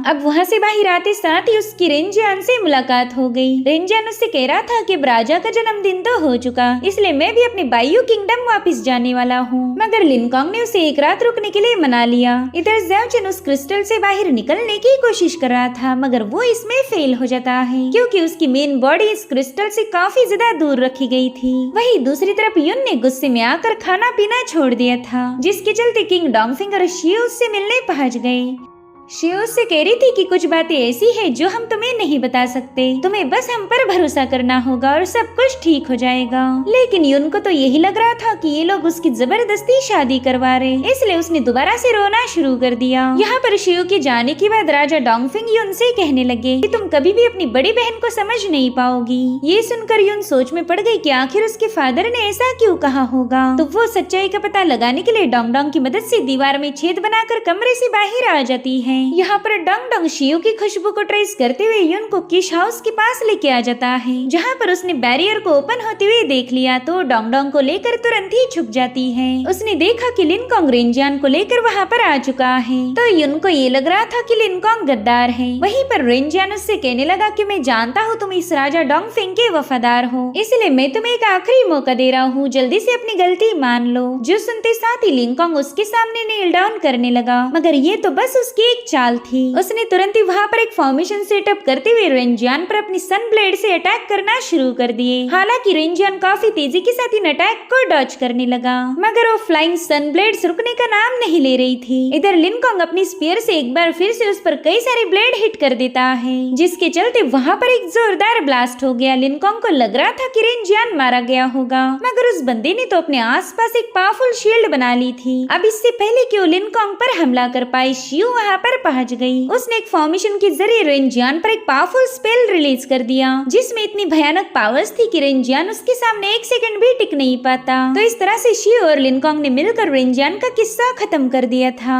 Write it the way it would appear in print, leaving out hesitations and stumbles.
अब वहाँ से बाहर आते साथ ही उसकी रेंजियान से मुलाकात हो गई। रेंजियान उससे कह रहा था कि राजा का जन्मदिन तो हो चुका, इसलिए मैं भी अपने बायू किंगडम वापस जाने वाला हूँ। मगर लिनकॉन्ग ने उसे एक रात रुकने के लिए मना लिया। इधर ज़ाओ उस क्रिस्टल से बाहर निकलने की कोशिश कर रहा था, मगर वो इसमें फेल हो जाता है क्योंकि उसकी मेन बॉडी इस क्रिस्टल से काफी ज्यादा दूर रखी गई थी। वहीं दूसरी तरफ युन ने गुस्से में आकर खाना पीना छोड़ दिया था, जिसके चलते किंग डोंगफिंग और शियो उससे मिलने पहुंच गए। शियो उससे कह रही थी कि कुछ बातें ऐसी है जो हम तुम्हें नहीं बता सकते, तुम्हें बस हम पर भरोसा करना होगा और सब कुछ ठीक हो जाएगा। लेकिन युन को तो यही लग रहा था कि ये लोग उसकी जबरदस्ती शादी करवा रहे, इसलिए उसने दोबारा से रोना शुरू कर दिया। यहाँ पर शियो के जाने के बाद राजा डोंगफिंग युन से कहने लगे कि तुम कभी भी अपनी बड़ी बहन को समझ नहीं पाओगी। ये सुनकर युन सोच में पड़ गई कि आखिर उसके फादर ने ऐसा क्यों कहा होगा। तो वो सच्चाई का पता लगाने के लिए डोंगडोंग की मदद से दीवार में छेद बनाकर कमरे से बाहर आ जाती है। यहाँ पर डोंगडोंग शियो की खुशबू को ट्रेस करते हुए युन को किश हाउस के पास लेके आ जाता है, जहाँ पर उसने बैरियर को ओपन होते हुए देख लिया तो डोंगडोंग को लेकर तुरंत ही छुप जाती है। उसने देखा कि लिनकॉन्ग रेंजियान को लेकर वहाँ पर आ चुका है, तो युन को ये लग रहा था कि लिनकॉन्ग गद्दार है। वहीं पर रेंजियान उससे कहने लगा कि मैं जानता हूँ तुम इस राजा डोंगफिंग के वफादार हो, इसलिए मैं तुम्हें एक आखिरी मौका दे रहा हूँ, जल्दी से अपनी गलती मान लो। जो सुनते साथ ही लिनकॉन्ग उसके सामने नील डाउन करने लगा, मगर ये तो बस उसकी एक चाल थी। उसने तुरंत ही वहाँ पर एक फॉर्मेशन सेटअप करते हुए रेंजियान पर अपनी सन ब्लेड से अटैक करना शुरू कर दिए। हालांकि रेंजियान काफी तेजी के साथ इन अटैक को डॉज करने लगा, मगर वो फ्लाइंग सन ब्लेड्स रुकने का नाम नहीं ले रही थी। इधर लिनकॉन्ग अपनी स्पीयर से एक बार फिर से उस पर कई सारे ब्लेड हिट कर देता है, जिसके चलते वहाँ पर एक जोरदार ब्लास्ट हो गया। लिनकॉन्ग को लग रहा था कि रेंजियान मारा गया होगा, मगर उस बंदे ने तो अपने आसपास एक पावरफुल शील्ड बना ली थी। अब इससे पहले कि वो लिनकॉन्ग पर हमला कर पाए, शियो वहाँ पर पहुंच गई। उसने एक फॉर्मेशन के जरिए रेंजियान पर एक पावरफुल स्पेल रिलीज कर दिया, जिसमें इतनी भयानक पावर्स थी कि रेंजियान उसके सामने एक सेकंड भी टिक नहीं पाता। तो इस तरह से शियो और लिनकॉन्ग ने मिलकर रेंजियान का किस्सा खत्म कर दिया था।